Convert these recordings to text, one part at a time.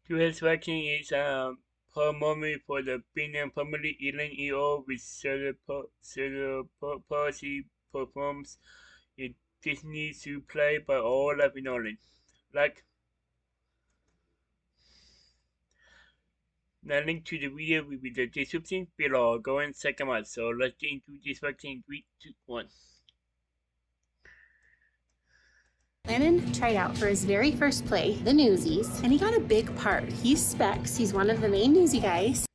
U.S. vaccine is primarily for the BINGHAM family. Elaine E.O. with cerebral palsy performs a Disney to play by all of knowledge. Like the link to the video will be the description below. Go and check them out. So let's get into this vaccine. 3, 2, 1. Lennon tried out for his very first play, The Newsies, and he got a big part. He's Specs. He's one of the main newsy guys.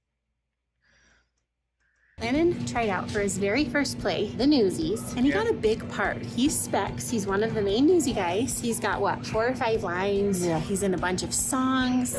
Lennon tried out for his very first play, The Newsies, and he got a big part. He's Specs. He's one of the main newsy guys. He's got, what, 4 or 5 lines? Yeah. He's in a bunch of songs.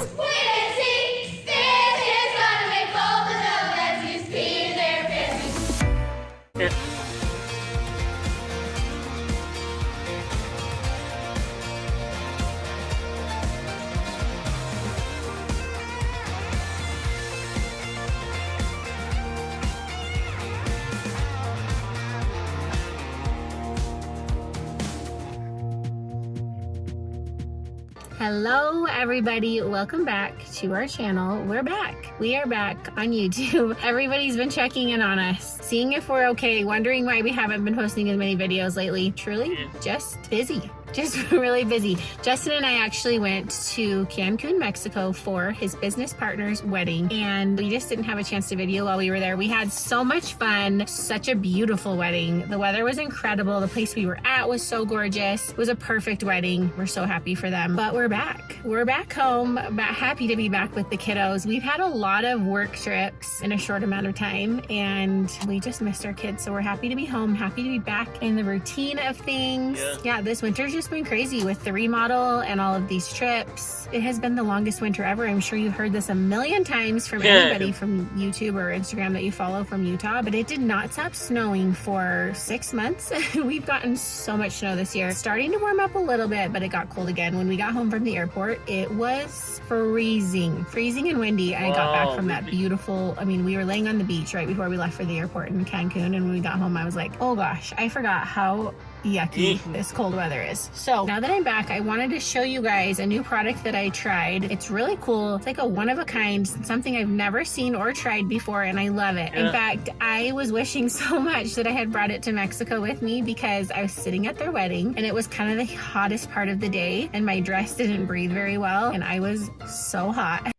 Hello everybody, welcome back to our channel. We're back. We are back on YouTube. Everybody's been checking in on us, seeing if we're okay, wondering why we haven't been posting as many videos lately. Truly, just busy. Just really busy. Justin and I actually went to Cancun, Mexico for his business partner's wedding, and we just didn't have a chance to video while we were there. We had so much fun, such a beautiful wedding. The weather was incredible. The place we were at was so gorgeous. It was a perfect wedding. We're so happy for them. But we're back. We're back home, happy to be back with the kiddos. We've had a lot of work trips in a short amount of time, and we just missed our kids. So we're happy to be home, happy to be back in the routine of things. Yeah, this winter's just been crazy with the remodel and all of these trips. It has been the longest winter ever. I'm sure you've heard this a million times from anybody from YouTube or Instagram that you follow from Utah, but it did not stop snowing for 6 months. We've gotten so much snow this year. It's starting to warm up a little bit, but it got cold again. When we got home from the airport, it was freezing and windy. I got back from that beautiful, we were laying on the beach right before we left for the airport in Cancun, and when we got home, I was like, oh gosh, I forgot how yucky this cold weather is. So now that I'm back, I wanted to show you guys a new product that I tried. It's really cool. It's like a one of a kind, something I've never seen or tried before, and I love it. In fact, I was wishing so much that I had brought it to Mexico with me, because I was sitting at their wedding and it was kind of the hottest part of the day, and my dress didn't breathe very well, and I was so hot.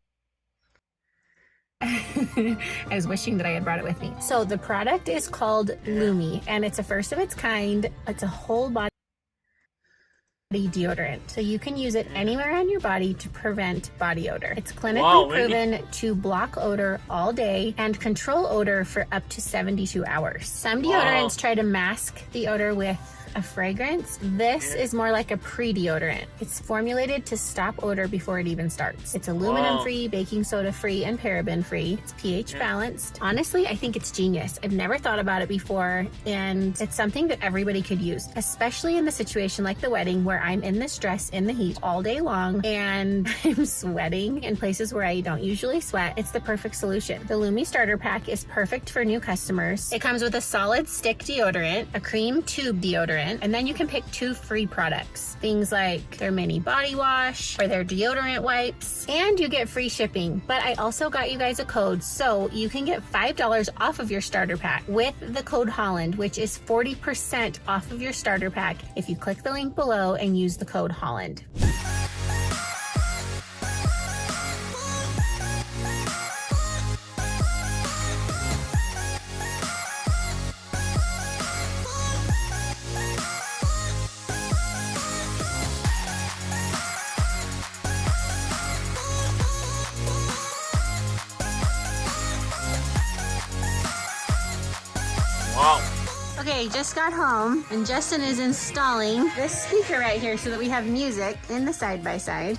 I was wishing that I had brought it with me. So the product is called Lumi, and it's a first of its kind. It's a whole body deodorant, so you can use it anywhere on your body to prevent body odor. It's clinically proven to block odor all day and control odor for up to 72 hours. Some deodorants try to mask the odor with a fragrance. This is more like a pre-deodorant. It's formulated to stop odor before it even starts. It's aluminum free, baking soda free, and paraben free. It's pH balanced. Honestly, I think it's genius. I've never thought about it before, and it's something that everybody could use, especially in the situation like the wedding where I'm in this dress in the heat all day long and I'm sweating in places where I don't usually sweat. It's the perfect solution. The Lumi starter pack is perfect for new customers. It comes with a solid stick deodorant, a cream tube deodorant, and then you can pick 2 free products. Things like their mini body wash or their deodorant wipes, and you get free shipping. But I also got you guys a code, so you can get $5 off of your starter pack with the code Holland, which is 40% off of your starter pack if you click the link below and use the code Holland. Okay, just got home and Justin is installing this speaker right here so that we have music in the side-by-side.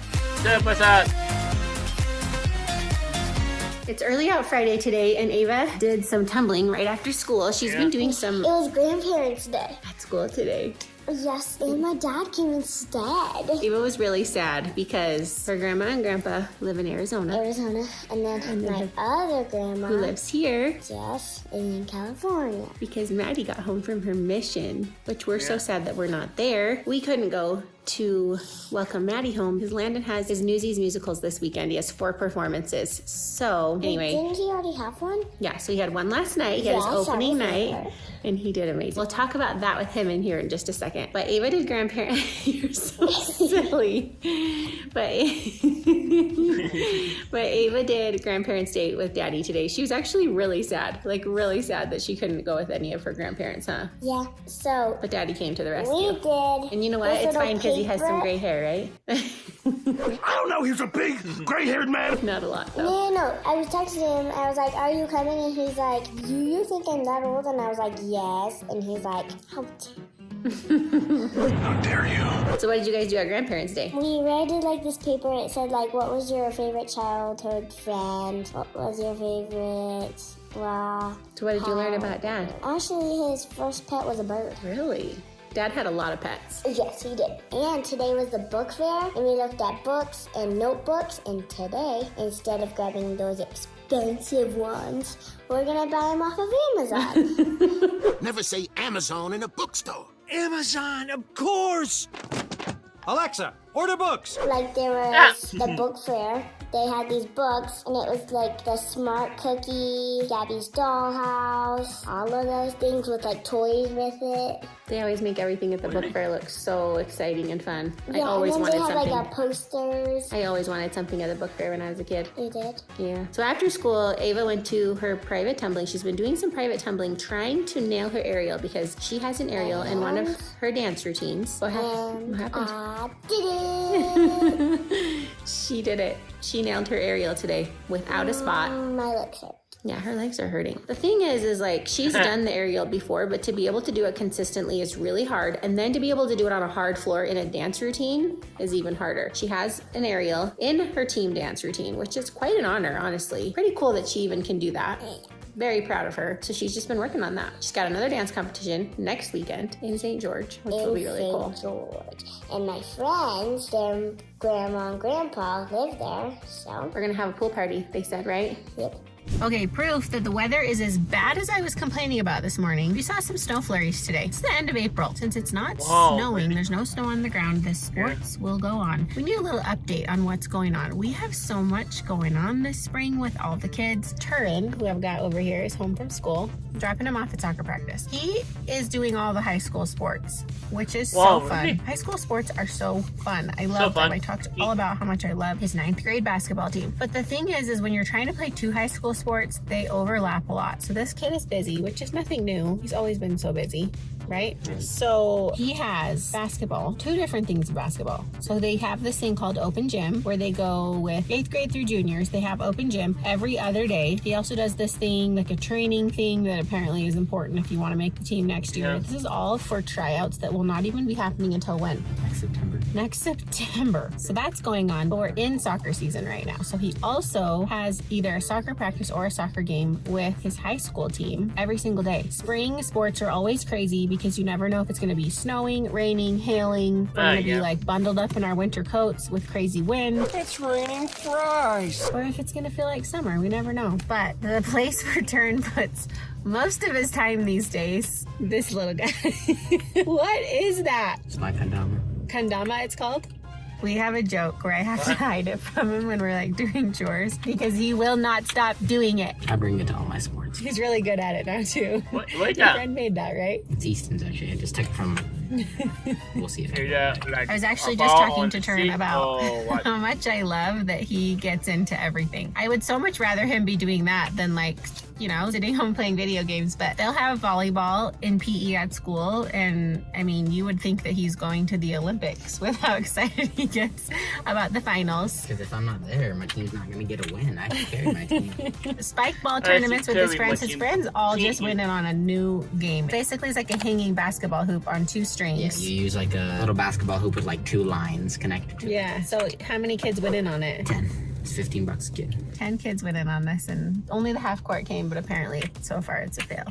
It's early out Friday today, and Ava did some tumbling right after school. She's been doing some... It was Grandparents' Day. At school today. Yes, and my dad came instead. Ava was really sad because her grandma and grandpa live in Arizona. And then my other grandma, who lives here, yes, in California. Because Maddie got home from her mission, which we're so sad that we're not there. We couldn't go to welcome Maddie home because Landon has his Newsies musicals this weekend. He has 4 performances. So anyway. Didn't he already have one? Yeah, so he had one last night. He had his opening night. And he did amazing. We'll talk about that with him in here in just a second. But Ava did grandparent. You're so silly. But Ava did grandparents' day with Daddy today. She was actually really sad. Like really sad that she couldn't go with any of her grandparents, huh? Yeah. So. But Daddy came to the rescue. We did. And you know what? It's fine because he has some gray hair, right? I don't know. He's a big, gray-haired man. Not a lot, though. No. I was texting him. I was like, "Are you coming?" And he's like, "Do you think I'm that old?" And I was like, "Yes." And he's like, "How dare you?" So what did you guys do at Grandparents' Day? We read like this paper. It said like, "What was your favorite childhood friend? What was your favorite blah?" So what did you learn about Dad? Actually, his first pet was a bird. Really? Dad had a lot of pets. Yes, he did. And today was the book fair, and we looked at books and notebooks. And today, instead of grabbing those expensive ones, we're gonna buy them off of Amazon. Never say Amazon in a bookstore. Amazon, of course! Alexa, order books! Like there was the book fair. They had these books, and it was like the Smart Cookie, Gabby's Dollhouse, all of those things with like toys with it. They always make everything at the book fair look so exciting and fun. Yeah, I always and then wanted they had something. like posters. I always wanted something at the book fair when I was a kid. You did? Yeah. So after school, Ava went to her private tumbling. She's been doing some private tumbling, trying to nail her aerial because she has an aerial in one of her dance routines. What happened? I did it! She did it. She nailed her aerial today without a spot. My legs hurt. Yeah, her legs are hurting. The thing is like she's done the aerial before, but to be able to do it consistently is really hard. And then to be able to do it on a hard floor in a dance routine is even harder. She has an aerial in her team dance routine, which is quite an honor, honestly. Pretty cool that she even can do that. Very proud of her. So she's just been working on that. She's got another dance competition next weekend in St. George, which will be really cool. George. And my friends, their grandma and grandpa live there, so. We're gonna have a pool party, they said, right? Yep. Okay, proof that the weather is as bad as I was complaining about this morning. We saw some snow flurries today. It's the end of April. Since it's not snowing, there's no snow on the ground, the sports will go on. We need a little update on what's going on. We have so much going on this spring with all the kids. Turin, who I've got over here, is home from school. I'm dropping him off at soccer practice. He is doing all the high school sports, which is so fun. Really? High school sports are so fun. I love them. I talked all about how much I love his 9th grade basketball team. But the thing is when you're trying to play 2 high school sports, they overlap a lot. So this kid is busy, which is nothing new. He's always been so busy, right? So he has basketball, 2 different things of basketball. So they have this thing called open gym where they go with 8th grade through juniors. They have open gym every other day. He also does this thing, like a training thing that apparently is important if you want to make the team next year. This is all for tryouts that will not even be happening until when? Next September. So that's going on, but we're in soccer season right now. So he also has either a soccer practice or a soccer game with his high school team every single day. Spring sports are always crazy because you never know if it's going to be snowing, raining, hailing. We're going to be like bundled up in our winter coats with crazy wind. It's raining fries! Or if it's going to feel like summer, we never know. But the place where Turn puts most of his time these days, this little guy. What is that? It's my kendama. Kendama, it's called? We have a joke where I have to hide it from him when we're like doing chores because he will not stop doing it. I bring it to all my sports. He's really good at it now too. What Your friend made that, right? It's Easton's actually. I just took it from. We'll see if I was actually just talking to Turin about how much I love that he gets into everything. I would so much rather him be doing that than like, you know, sitting home playing video games. But they'll have volleyball in PE at school. And I mean, you would think that he's going to the Olympics with how excited he gets about the finals. Because if I'm not there, my team's not going to get a win. I can carry my team. Spike ball tournaments with his friends all just win in on a new game. Basically, it's like a hanging basketball hoop on 2 strings. Yeah, you use like a little basketball hoop with like 2 lines connected to it. Yeah, so how many kids went in on it? 10. It's $15 a kid. 10 kids went in on this, and only the half court came, but apparently so far it's a fail.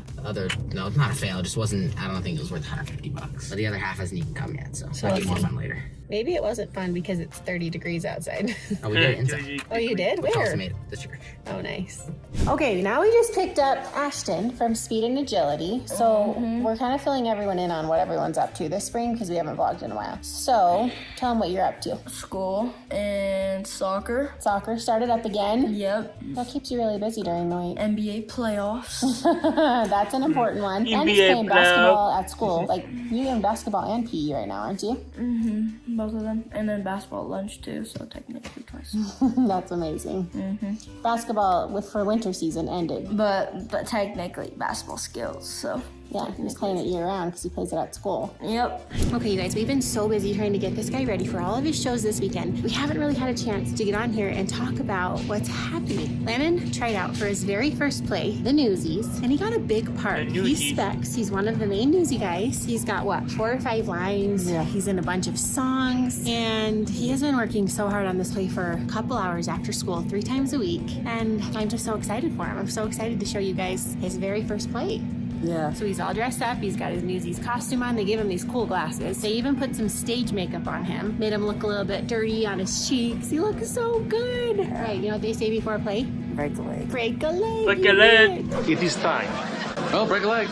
No, it's not a fail. It just wasn't, I don't think it was worth $150. But the other half hasn't even come yet, so I'll do more fun later. Maybe it wasn't fun because it's 30 degrees outside. Oh, we did it inside. Oh, you did? We also Where? made it the church. Oh, nice. Okay, now we just picked up Ashton from Speed and Agility. So we're kind of filling everyone in on what everyone's up to this spring because we haven't vlogged in a while. So tell them what you're up to. School and soccer. Soccer started up again. Yep. That keeps you really busy during the week. NBA playoffs. That's an important one. And just playing basketball at school. Like, you're doing basketball and PE right now, aren't you? Mm-hmm. Both of them. And then basketball at lunch too, so technically twice. That's amazing. Mm-hmm. Basketball for winter season ended. But technically basketball skills, so. Yeah, he's playing it year-round because he plays it at school. Yep. Okay, you guys, we've been so busy trying to get this guy ready for all of his shows this weekend. We haven't really had a chance to get on here and talk about what's happening. Landon tried out for his very first play, The Newsies, and he got a big part. He's Specs. He's one of the main newsy guys. He's got, what, 4 or 5 lines? Yeah. He's in a bunch of songs, and he has been working so hard on this play for a couple hours after school, 3 times a week, and I'm just so excited for him. I'm so excited to show you guys his very first play. Yeah. So he's all dressed up. He's got his Newsies costume on. They gave him these cool glasses. They even put some stage makeup on him. Made him look a little bit dirty on his cheeks. He looks so good. All right, you know what they say before a play? Break a leg. Break a leg. Break a leg. It is time. Well, break a leg.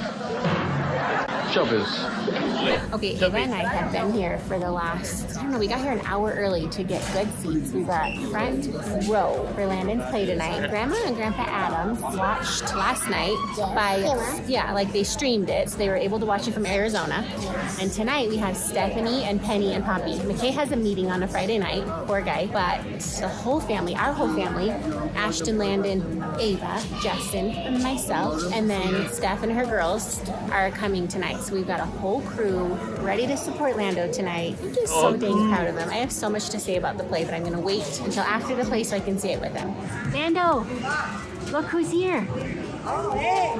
Showbiz. Okay, Ava and I have been here for the last, I don't know, we got here an hour early to get good seats. We got front row for Landon's play tonight. Grandma and Grandpa Adams watched last night like they streamed it, so they were able to watch it from Arizona. And tonight we have Stephanie and Penny and Poppy. McKay has a meeting on a Friday night, poor guy, but the whole family, our whole family, Ashton, Landon, Ava, Justin, and myself, and then Steph and her girls are coming tonight. So we've got a whole crew ready to support Lando tonight. I'm just so dang proud of them. I have so much to say about the play, but I'm going to wait until after the play so I can say it with them. Lando, look who's here. Oh, hey.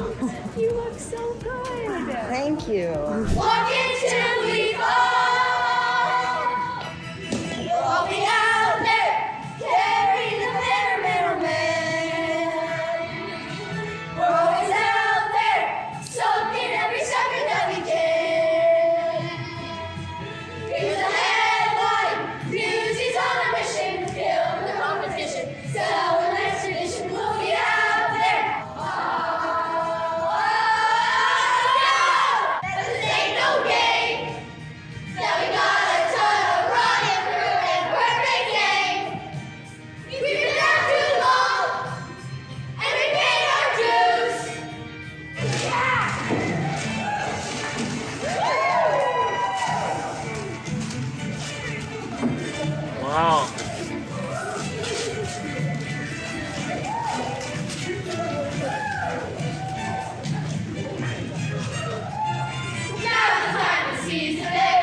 You look so good. Thank you. Walk until we fall. Walk me out there. Carry the middleman. We're always out there. Soaking every second that we can. Here's the headline. Music's on a mission. Kill the competition. Sell an expedition. We'll be out there. This ain't no game. Now we got a ton of running through and perfect game. We've been out too long, and we paid our dues. Wow. Now the time to seize the day.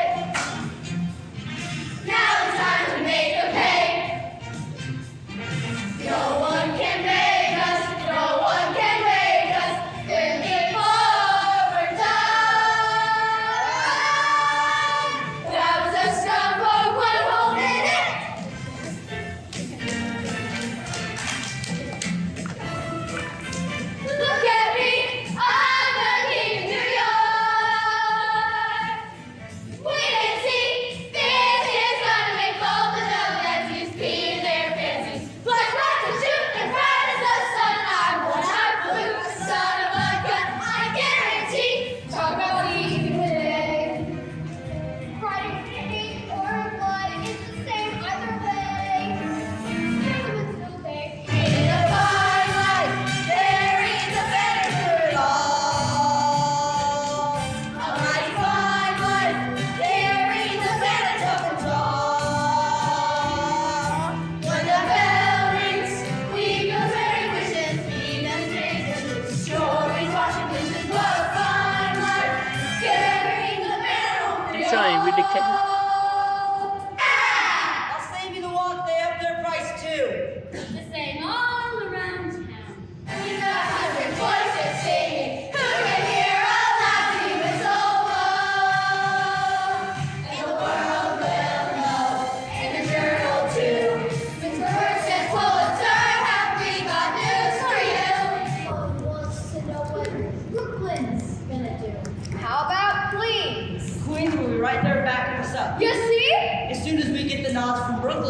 Now the time to make a pay. No one can make us. No one can make us. Bringing forward time. That was a strong for 1 whole minute.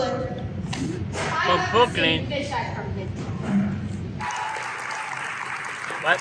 From Brooklyn. What?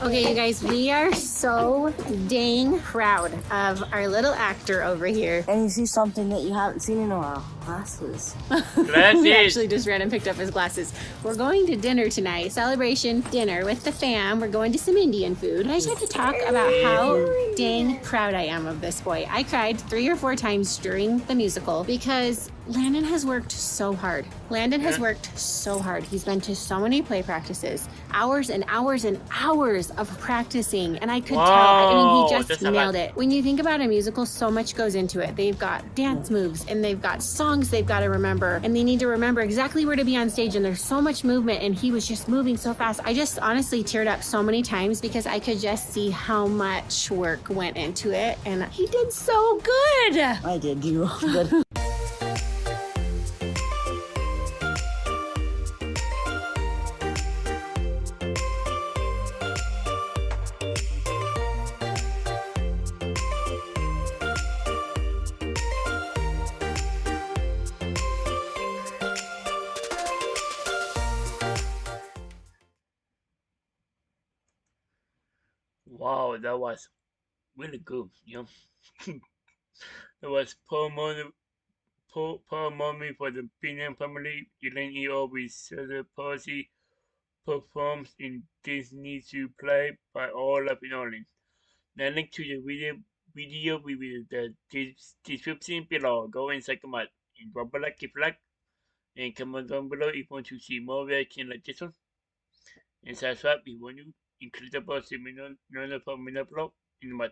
Okay, you guys, we are so dang proud of our little actor over here. And you see something that you haven't seen in a while. Glasses. Glasses. He actually just ran and picked up his glasses. We're going to dinner tonight, celebration dinner with the fam. We're going to some Indian food. I just have to talk about how dang proud I am of this boy. I cried 3 or 4 times during the musical because Landon has worked so hard. Landon has worked so hard. He's been to so many play practices, hours and hours and hours of practicing, and I could tell. I mean, he just nailed it. When you think about a musical, so much goes into it. They've got dance moves, and they've got songs they've got to remember, and they need to remember exactly where to be on stage, and there's so much movement, and he was just moving so fast. I just honestly teared up so many times because I could just see how much work went into it, and he did so good. I did do good. Wow, that was really good, you know. It was poor moment for the Bingham family. Elaine E.O. with Cedar Percy performs in Disney to play by all of New Orleans. The link to the video will be in the description below. Go and check them out. And drop a like if you like. And comment down below if you want to see more reaction like this one. And subscribe if you want to. Include the post in the upload in the